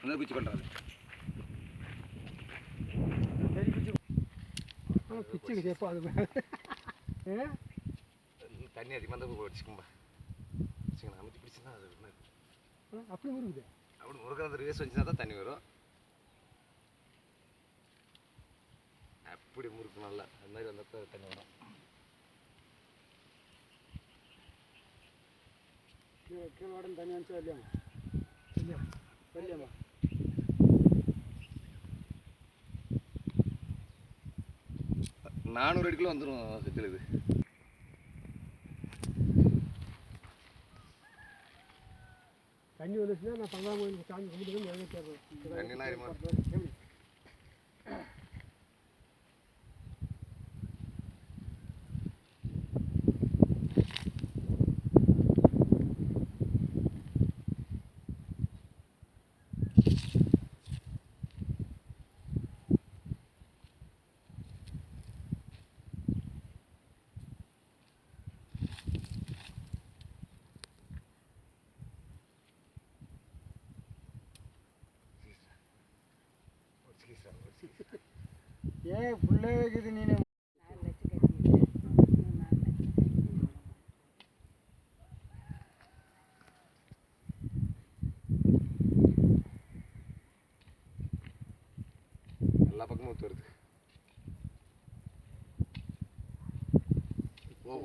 அந்த குச்சி பண்ணுறாரு குச்சி எப்போ அது தண்ணி அதிகமாக தான் வச்சுக்கும்பா வச்சுக்கணும் அமைச்சு பிடிச்சுன்னா அது அப்படி முருகுது அப்படி முருகன் அந்த ரேஸ் வந்துச்சுன்னா தான் தண்ணி வரும் அப்படி முறுக்கு நல்லா அது மாதிரி வந்தால் தண்ணி வரும் கீழே வாடம் தண்ணி வந்துச்சா இல்லையாமா இல்லையா இல்லையாம்மா 400 அடிக்குள்ள வந்துடும் செத்தில் இது தண்ணி வந்துச்சுன்னா நான் பங்களாம் கோயிலுக்கு சாமி கும்பிட்டு நிறைய தேர்றேன் தண்ணிலாம் ஏன் புள்ளே இருக்குது நீனு எல்லா பக்கமும் ஊற்று வருது ஓ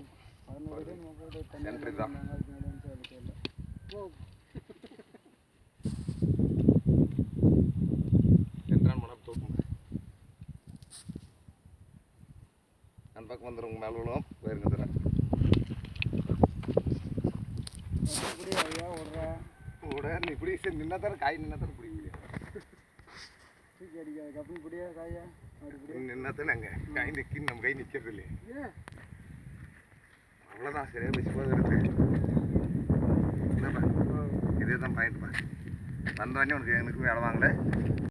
சென்ட்ரு தான் சென்ட்ரான் மனம் தூக்கும் அந்த பக்கம் வந்துடும் உங்கள் மேலே விழுவோம் போயிருங்க தரேன் விட நீ இப்படி சரி நின்னா தானே காய் நின்னா தானே பிடிக்க தூக்கி அடிக்காது கப்பன் பிடியா காயா அப்படி நின்னா தானே அங்கே காய் நிற்கின்னு நம்ம கை நிற்கிறது இல்லையே அவ்வளோதான் சரியாக பசி போகிறது என்னப்பா இதே தான் பாயிண்ட்ப்பா வந்தோடனே உனக்கு எனக்கு வேலை வாங்கலை